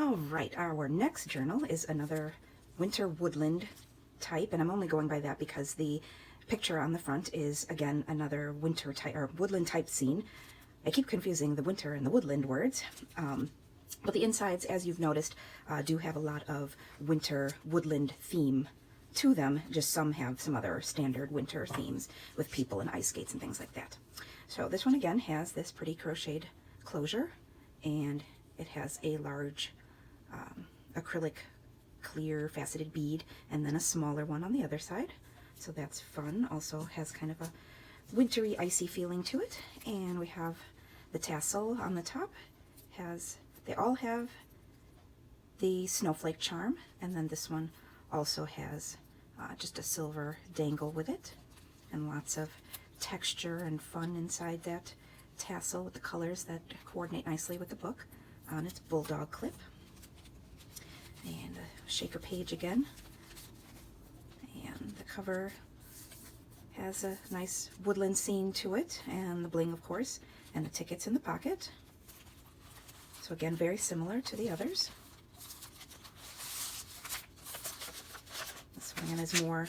All right, our next journal is another winter woodland type, and I'm only going by that because the picture on the front is, again, another winter type or woodland type scene. I keep confusing the winter and the woodland words, but the insides, as you've noticed, do have a lot of winter woodland theme to them. Just some have some other standard winter themes with people and ice skates and things like that. So this one again has this pretty crocheted closure, and it has a large acrylic clear faceted bead and then a smaller one on the other side. So that's fun. Also has kind of a wintry, icy feeling to it. And we have the tassel on the top. They all have the snowflake charm, and then this one also has just a silver dangle with it, and lots of texture and fun inside that tassel with the colors that coordinate nicely with the book on its bulldog clip. And a shaker page again, and the cover has a nice woodland scene to it, and the bling, of course, and the tickets in the pocket. So again, very similar to the others. This one has more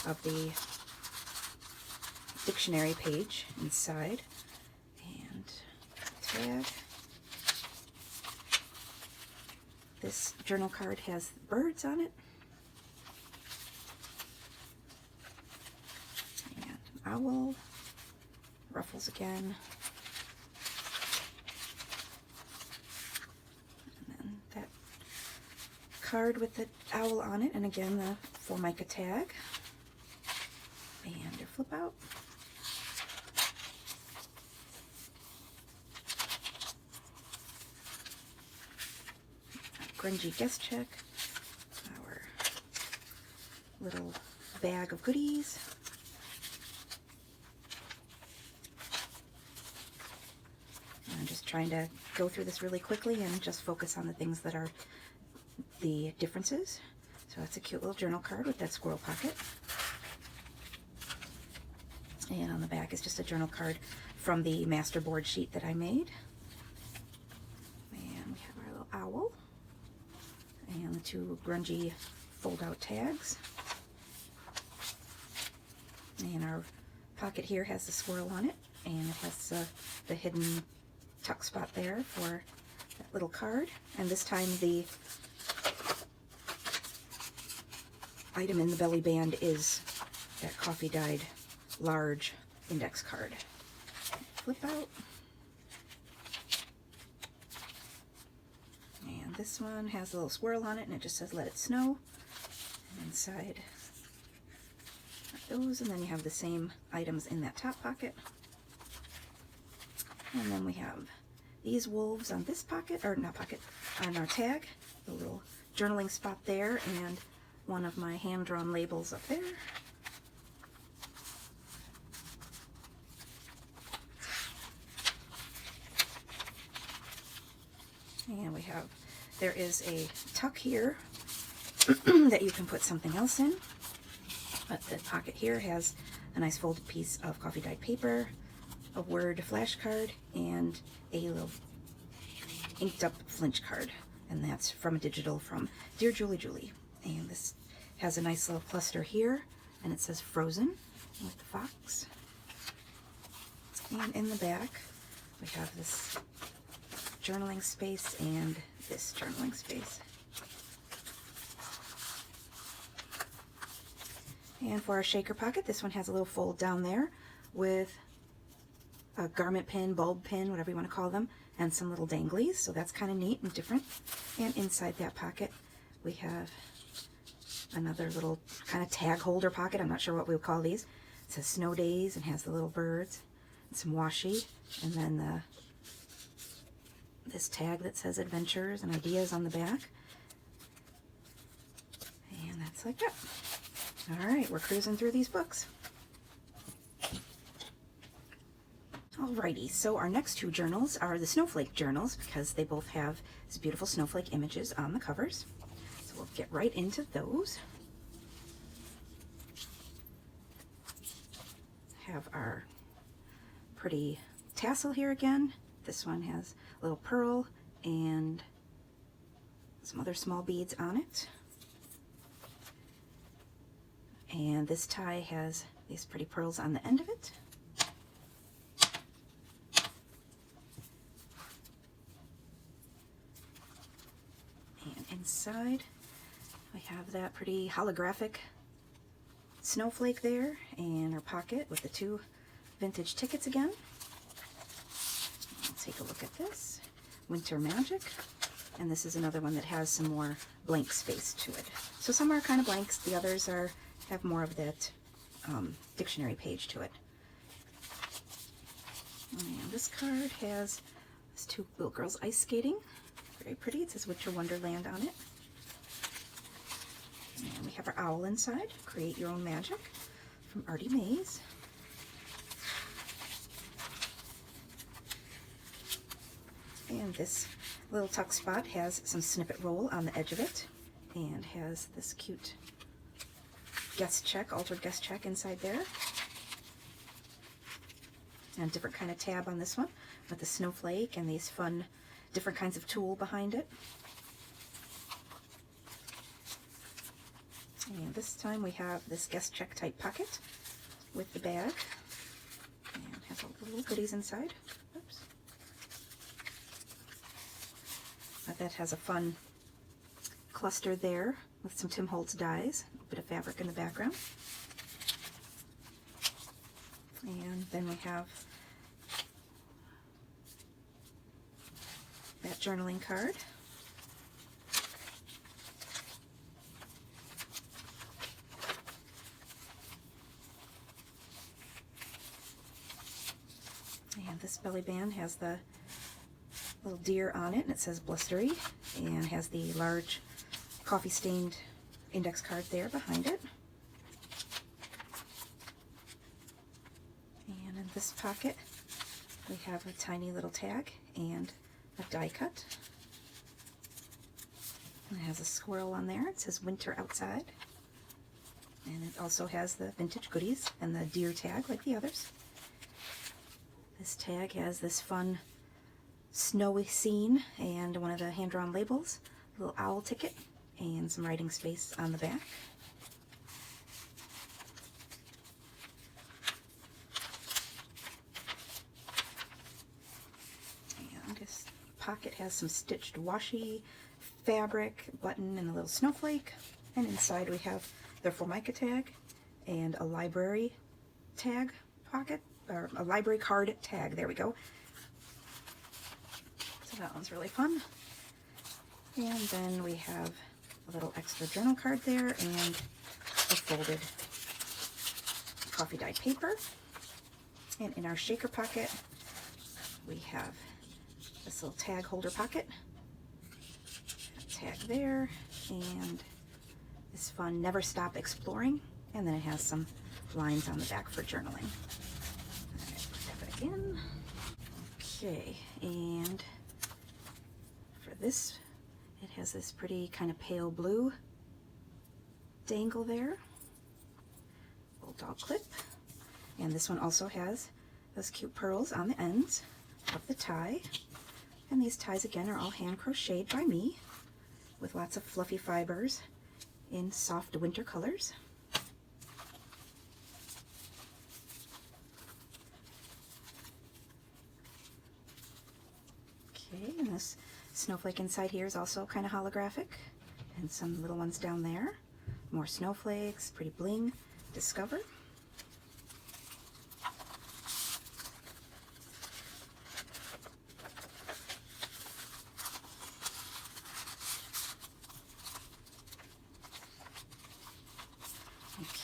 of the dictionary page inside, and tag. This journal card has birds on it, and an owl, ruffles again, and then that card with the owl on it, and again the Formica tag, and your flip out. Grungy guest check, our little bag of goodies, and I'm just trying to go through this really quickly and just focus on the things that are the differences. So that's a cute little journal card with that squirrel pocket, and on the back is just a journal card from the masterboard sheet that I made, and we have our little owl and the two grungy fold-out tags. And our pocket here has the squirrel on it, and it has the hidden tuck spot there for that little card. And this time the item in the belly band is that coffee-dyed large index card. Flip out. And this one has a little squirrel on it, and it just says "Let it snow." And inside are those, and then you have the same items in that top pocket. And then we have these wolves on this pocket, or not pocket, on our tag, the little journaling spot there, and one of my hand-drawn labels up there. And we have, there is a tuck here that you can put something else in. But the pocket here has a nice folded piece of coffee dyed paper, a Word flashcard, and a little inked up flinch card. And that's from a digital from Dear Julie Julie. And this has a nice little cluster here, and it says Frozen with the fox. And in the back, we have this journaling space and this journaling space. And for our shaker pocket, this one has a little fold down there with a garment pin, bulb pin, whatever you want to call them, and some little danglies, so that's kind of neat and different. And inside that pocket, we have another little kind of tag holder pocket. I'm not sure what we would call these. It says Snow Days and has the little birds and some washi, and then this tag that says Adventures and Ideas on the back. And that's like that. Alright, we're cruising through these books. Alrighty, so our next two journals are the Snowflake journals, because they both have these beautiful snowflake images on the covers. So we'll get right into those. Have our pretty tassel here again. This one has a little pearl and some other small beads on it. And this tie has these pretty pearls on the end of it. And inside we have that pretty holographic snowflake there, and our pocket with the 2 vintage tickets again. Let's take a look at this. Winter Magic. And this is another one that has some more blank space to it. So some are kind of blanks, the others have more of that dictionary page to it. And this card has these 2 little girls ice skating. Very pretty. It says Winter Wonderland on it. And we have our owl inside, Create Your Own Magic, from Artie Mays. And this little tuck spot has some snippet roll on the edge of it, and has this cute guest check, altered guest check inside there. And a different kind of tab on this one with the snowflake and these fun different kinds of tulle behind it. And this time we have this guest check type pocket with the bag, and has all the little goodies inside. Oops. That has a fun cluster there with some Tim Holtz dies, a bit of fabric in the background. And then we have that journaling card. And this belly band has the little deer on it, and it says Blustery, and has the large coffee stained index card there behind it. And in this pocket we have a tiny little tag and a die cut. And it has a squirrel on there. It says Winter Outside. And it also has the vintage goodies and the deer tag like the others. This tag has this fun snowy scene and one of the hand-drawn labels, a little owl ticket, and some writing space on the back. And this pocket has some stitched washi fabric, button, and a little snowflake. And inside we have the Formica tag and a library tag pocket, or a library card tag. There we go. So that one's really fun. And then we have a little extra journal card there and a folded coffee dyed paper. And in our shaker pocket we have this little tag holder pocket. A tag there, and this fun Never Stop Exploring, and then it has some lines on the back for journaling. Alright, put that back in. Okay, and for this, it has this pretty kind of pale blue dangle there, bulldog clip, and this one also has those cute pearls on the ends of the tie. And these ties again are all hand crocheted by me with lots of fluffy fibers in soft winter colors. Okay, and this snowflake inside here is also kind of holographic, and some little ones down there. More snowflakes, pretty bling. Discover.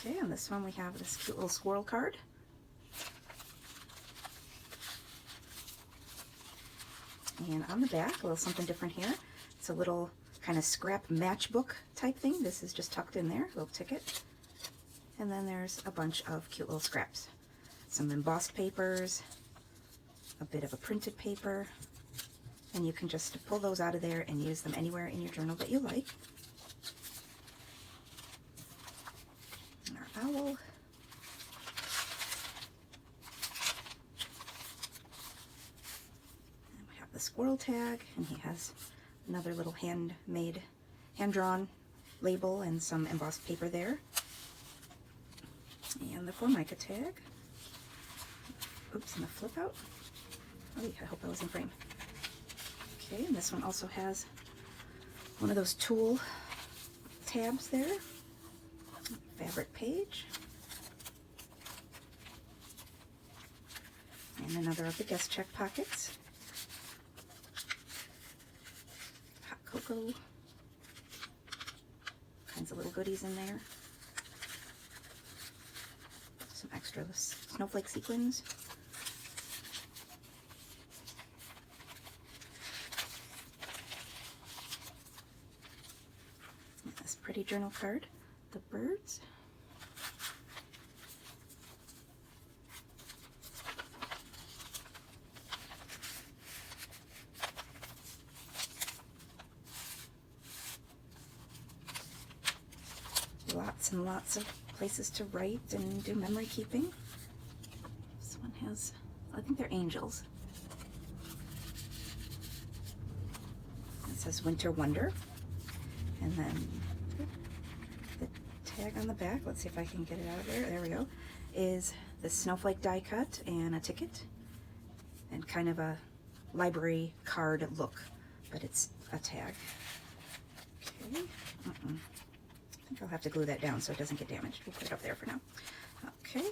Okay, on this one we have this cute little squirrel card. And on the back, a little something different here. It's a little kind of scrap matchbook type thing. This is just tucked in there, a little ticket. And then there's a bunch of cute little scraps. Some embossed papers, a bit of a printed paper, and you can just pull those out of there and use them anywhere in your journal that you like. And our owl. And we have the squirrel tag, and he has another little handmade hand-drawn label and some embossed paper there. And the Formica tag. Oops, and the flip out. Oh, I hope I was in frame. Okay, and this one also has one of those tool tabs there. Fabric page. And another of the guest check pockets. Hot cocoa. Kinds of little goodies in there. Some extra snowflake sequins. And this pretty journal card, the birds. Lots and lots of places to write and do memory keeping. This one has, I think they're angels. It says Winter Wonder. And then the tag on the back, let's see if I can get it out of there. There we go. Is the snowflake die cut and a ticket. And kind of a library card look, but it's a tag. Okay. I think I'll have to glue that down so it doesn't get damaged. We'll put it up there for now. Okay.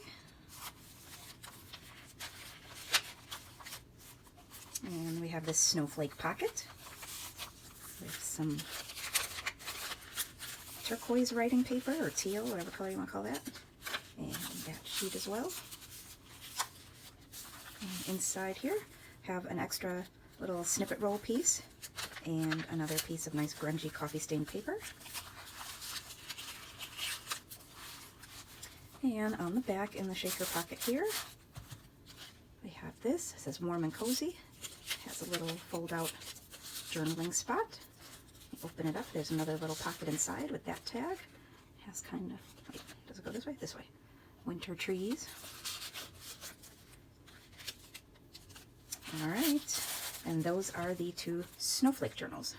And we have this snowflake pocket with some turquoise writing paper, or teal, whatever color you want to call that. And that sheet as well. And inside here, have an extra little snippet roll piece and another piece of nice grungy coffee stained paper. And on the back in the shaker pocket here, we have this. It says warm and cozy. It has a little fold-out journaling spot. Open it up. There's another little pocket inside with that tag. It has kind of, wait, does it go this way? This way. Winter trees. All right. And those are the two snowflake journals.